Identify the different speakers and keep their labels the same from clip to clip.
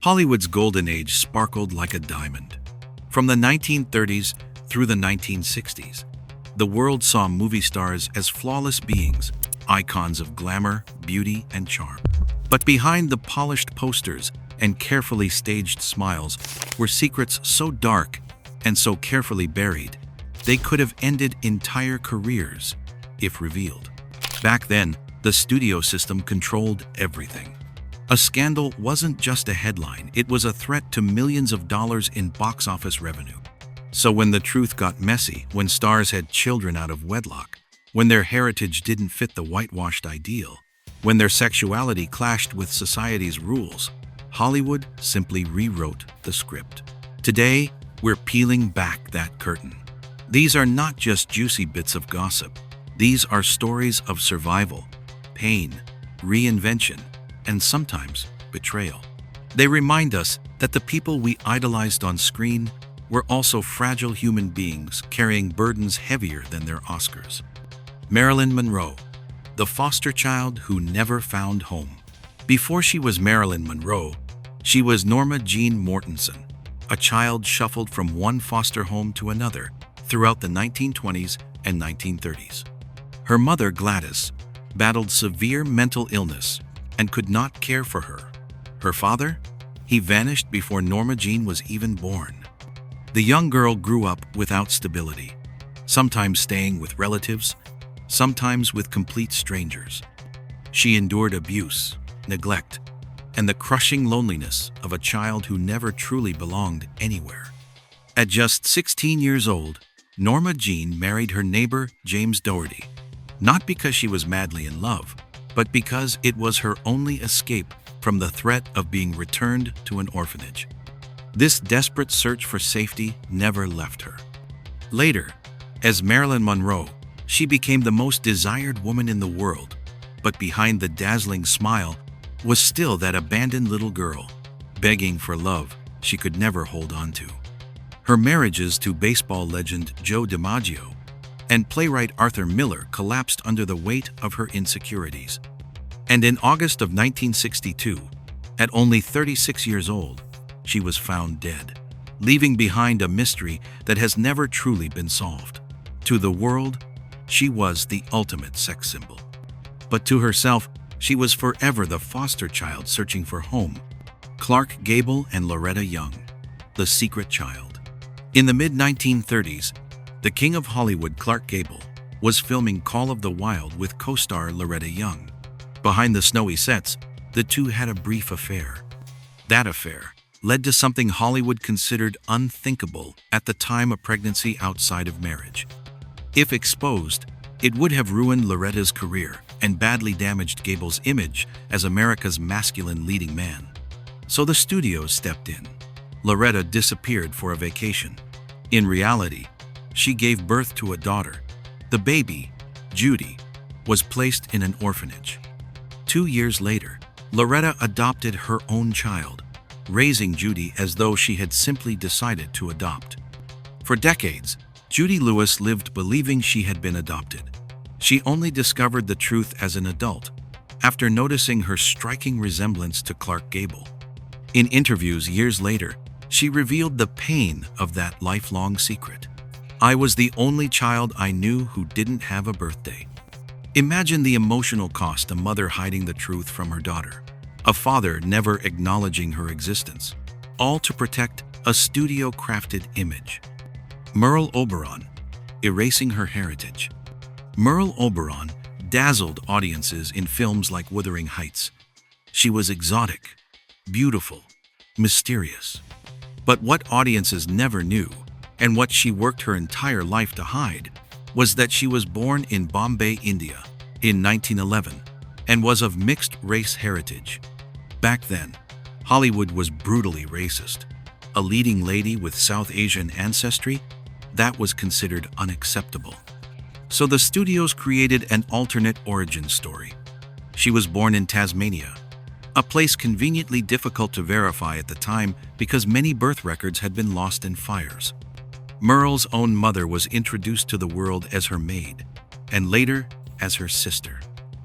Speaker 1: Hollywood's golden age sparkled like a diamond. From the 1930s through the 1960s, the world saw movie stars as flawless beings, icons of glamour, beauty, and charm. But behind the polished posters and carefully staged smiles were secrets so dark and so carefully buried, they could have ended entire careers if revealed. Back then, the studio system controlled everything. A scandal wasn't just a headline, it was a threat to millions of dollars in box office revenue. So when the truth got messy, when stars had children out of wedlock, when their heritage didn't fit the whitewashed ideal, when their sexuality clashed with society's rules, Hollywood simply rewrote the script. Today, we're peeling back that curtain. These are not just juicy bits of gossip. These are stories of survival, pain, reinvention, and sometimes betrayal. They remind us that the people we idolized on screen were also fragile human beings carrying burdens heavier than their Oscars. Marilyn Monroe, the foster child who never found home. Before she was Marilyn Monroe, she was Norma Jean Mortensen, a child shuffled from one foster home to another throughout the 1920s and 1930s. Her mother, Gladys, battled severe mental illness and could not care for her. Her father? He vanished before Norma Jean was even born. The young girl grew up without stability, sometimes staying with relatives, sometimes with complete strangers. She endured abuse, neglect, and the crushing loneliness of a child who never truly belonged anywhere. At just 16 years old, Norma Jean married her neighbor, James Doherty, not because she was madly in love, but because it was her only escape from the threat of being returned to an orphanage. This desperate search for safety never left her. Later, as Marilyn Monroe, she became the most desired woman in the world, but behind the dazzling smile was still that abandoned little girl, begging for love she could never hold on to. Her marriages to baseball legend Joe DiMaggio and playwright Arthur Miller collapsed under the weight of her insecurities. And in August of 1962, at only 36 years old, she was found dead, leaving behind a mystery that has never truly been solved. To the world, she was the ultimate sex symbol. But to herself, she was forever the foster child searching for home. Clark Gable and Loretta Young, the secret child. In the mid-1930s, the king of Hollywood, Clark Gable, was filming Call of the Wild with co-star Loretta Young. Behind the snowy sets, the two had a brief affair. That affair led to something Hollywood considered unthinkable at the time: a pregnancy outside of marriage. If exposed, it would have ruined Loretta's career and badly damaged Gable's image as America's masculine leading man. So the studios stepped in. Loretta disappeared for a vacation. In reality, she gave birth to a daughter. The baby, Judy, was placed in an orphanage. 2 years later, Loretta adopted her own child, raising Judy as though she had simply decided to adopt. For decades, Judy Lewis lived believing she had been adopted. She only discovered the truth as an adult, after noticing her striking resemblance to Clark Gable. In interviews years later, she revealed the pain of that lifelong secret. "I was the only child I knew who didn't have a birthday." Imagine the emotional cost: a mother hiding the truth from her daughter, a father never acknowledging her existence, all to protect a studio-crafted image. Merle Oberon, erasing her heritage. Merle Oberon dazzled audiences in films like Wuthering Heights. She was exotic, beautiful, mysterious. But what audiences never knew, and what she worked her entire life to hide, was that she was born in Bombay, India, in 1911, and was of mixed-race heritage. Back then, Hollywood was brutally racist. A leading lady with South Asian ancestry? That was considered unacceptable. So the studios created an alternate origin story. She was born in Tasmania, a place conveniently difficult to verify at the time because many birth records had been lost in fires. Merle's own mother was introduced to the world as her maid, and later as her sister.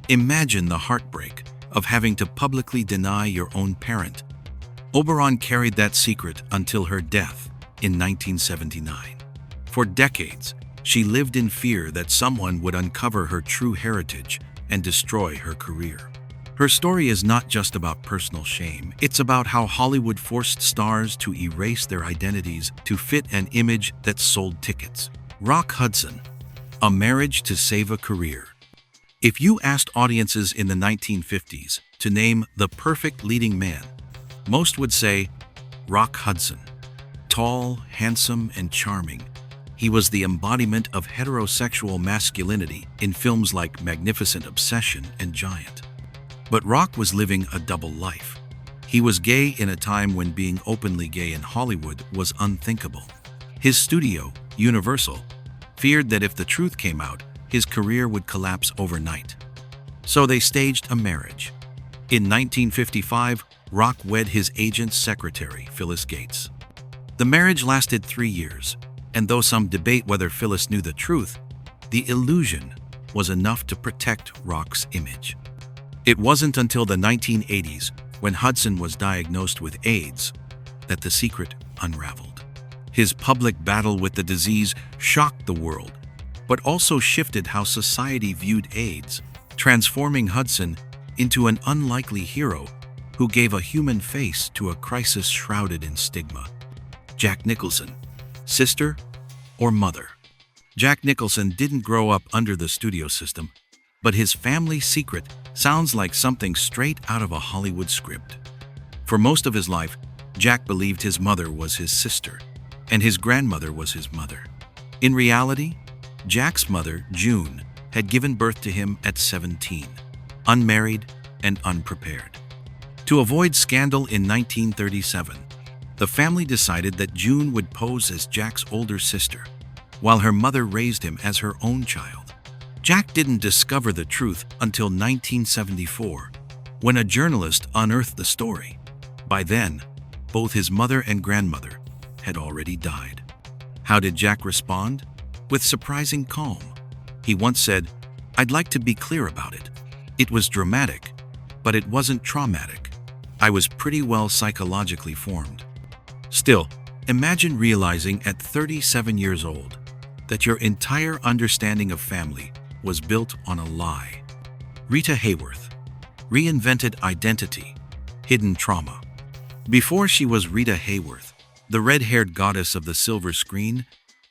Speaker 1: Imagine the heartbreak of having to publicly deny your own parent. Oberon carried that secret until her death in 1979. For decades, she lived in fear that someone would uncover her true heritage and destroy her career. Her story is not just about personal shame, it's about how Hollywood forced stars to erase their identities to fit an image that sold tickets. Rock Hudson, A Marriage to Save a Career. If you asked audiences in the 1950s to name the perfect leading man, most would say Rock Hudson. Tall, handsome, and charming, he was the embodiment of heterosexual masculinity in films like Magnificent Obsession and Giant. But Rock was living a double life. He was gay in a time when being openly gay in Hollywood was unthinkable. His studio, Universal, feared that if the truth came out, his career would collapse overnight. So they staged a marriage. In 1955, Rock wed his agent's secretary, Phyllis Gates. The marriage lasted 3 years, and though some debate whether Phyllis knew the truth, the illusion was enough to protect Rock's image. It wasn't until the 1980s, when Hudson was diagnosed with AIDS, that the secret unraveled. His public battle with the disease shocked the world, but also shifted how society viewed AIDS, transforming Hudson into an unlikely hero who gave a human face to a crisis shrouded in stigma. Jack Nicholson, sister or mother? Jack Nicholson didn't grow up under the studio system, but his family secret sounds like something straight out of a Hollywood script. For most of his life, Jack believed his mother was his sister, and his grandmother was his mother. In reality, Jack's mother, June, had given birth to him at 17, unmarried and unprepared. To avoid scandal in 1937, the family decided that June would pose as Jack's older sister, while her mother raised him as her own child. Jack didn't discover the truth until 1974, when a journalist unearthed the story. By then, both his mother and grandmother had already died. How did Jack respond? With surprising calm. He once said, "I'd like to be clear about it. It was dramatic, but it wasn't traumatic. I was pretty well psychologically formed." Still, imagine realizing at 37 years old that your entire understanding of family was built on a lie. Rita Hayworth reinvented identity, hidden trauma. Before she was Rita Hayworth, the red-haired goddess of the silver screen,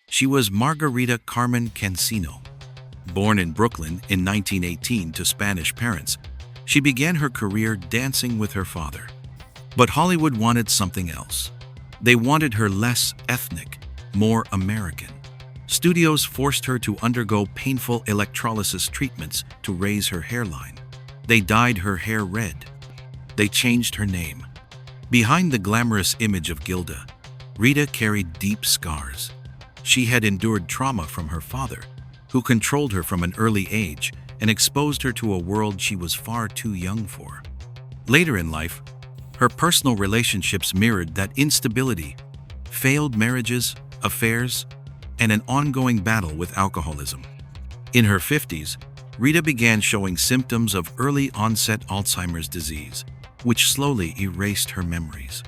Speaker 1: she was Margarita Carmen Cancino. Born in Brooklyn in 1918 to Spanish parents, she began her career dancing with her father. But Hollywood wanted something else. They wanted her less ethnic, more American. Studios forced her to undergo painful electrolysis treatments to raise her hairline. They dyed her hair red. They changed her name. Behind the glamorous image of Gilda, Rita carried deep scars. She had endured trauma from her father, who controlled her from an early age and exposed her to a world she was far too young for. Later in life, her personal relationships mirrored that instability: failed marriages, affairs, and an ongoing battle with alcoholism. In her 50s, Rita began showing symptoms of early-onset Alzheimer's disease, which slowly erased her memories.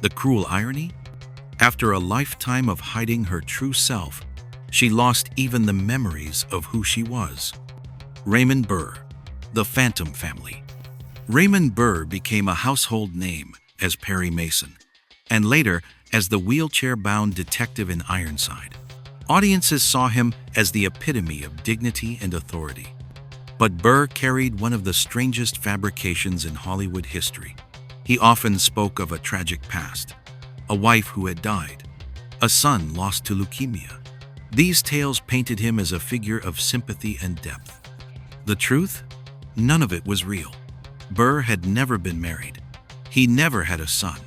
Speaker 1: The cruel irony? After a lifetime of hiding her true self, she lost even the memories of who she was. Raymond Burr, The Phantom Family. Raymond Burr became a household name as Perry Mason, and later as the wheelchair-bound detective in Ironside. Audiences saw him as the epitome of dignity and authority. But Burr carried one of the strangest fabrications in Hollywood history. He often spoke of a tragic past, a wife who had died, a son lost to leukemia. These tales painted him as a figure of sympathy and depth. The truth? None of it was real. Burr had never been married. He never had a son.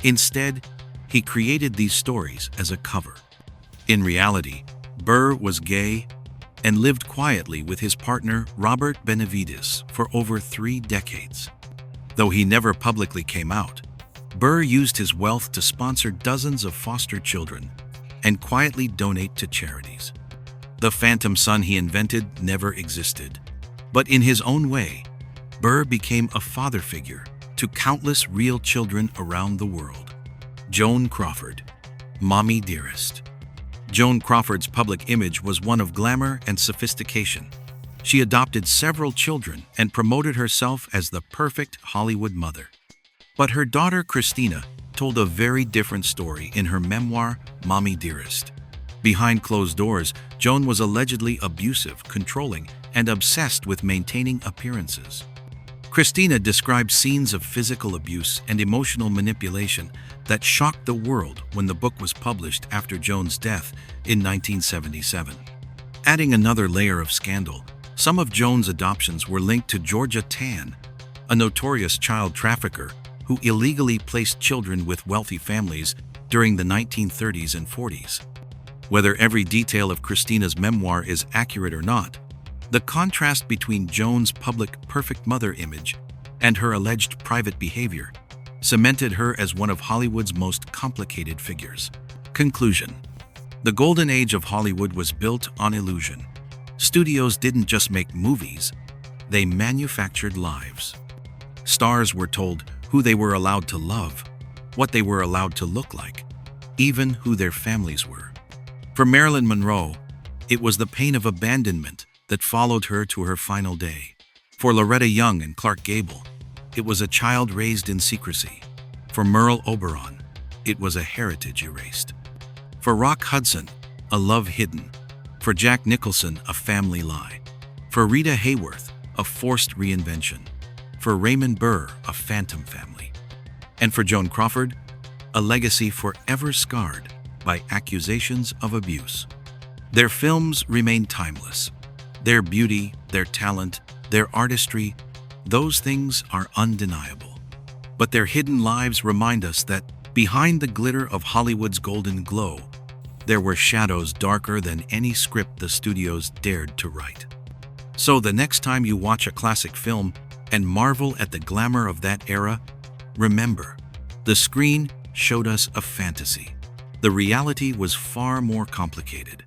Speaker 1: Instead, he created these stories as a cover. In reality, Burr was gay and lived quietly with his partner Robert Benavides for over 3 decades. Though he never publicly came out, Burr used his wealth to sponsor dozens of foster children and quietly donate to charities. The phantom son he invented never existed, but in his own way, Burr became a father figure to countless real children around the world. Joan Crawford, Mommy Dearest. Joan Crawford's public image was one of glamour and sophistication. She adopted several children and promoted herself as the perfect Hollywood mother. But her daughter Christina told a very different story in her memoir, Mommy Dearest. Behind closed doors, Joan was allegedly abusive, controlling, and obsessed with maintaining appearances. Christina described scenes of physical abuse and emotional manipulation that shocked the world when the book was published after Joan's death in 1977. Adding another layer of scandal, some of Joan's adoptions were linked to Georgia Tann, a notorious child trafficker who illegally placed children with wealthy families during the 1930s and 40s. Whether every detail of Christina's memoir is accurate or not, the contrast between Joan's public perfect mother image and her alleged private behavior cemented her as one of Hollywood's most complicated figures. Conclusion: the golden age of Hollywood was built on illusion. Studios didn't just make movies, they manufactured lives. Stars were told who they were allowed to love, what they were allowed to look like, even who their families were. For Marilyn Monroe, it was the pain of abandonment that followed her to her final day. For Loretta Young and Clark Gable, it was a child raised in secrecy. For Merle Oberon, it was a heritage erased. For Rock Hudson, a love hidden. For Jack Nicholson, a family lie. For Rita Hayworth, a forced reinvention. For Raymond Burr, a phantom family. And for Joan Crawford, a legacy forever scarred by accusations of abuse. Their films remain timeless. Their beauty, their talent, their artistry, those things are undeniable. But their hidden lives remind us that behind the glitter of Hollywood's golden glow, there were shadows darker than any script the studios dared to write. So the next time you watch a classic film and marvel at the glamour of that era, remember, the screen showed us a fantasy. The reality was far more complicated.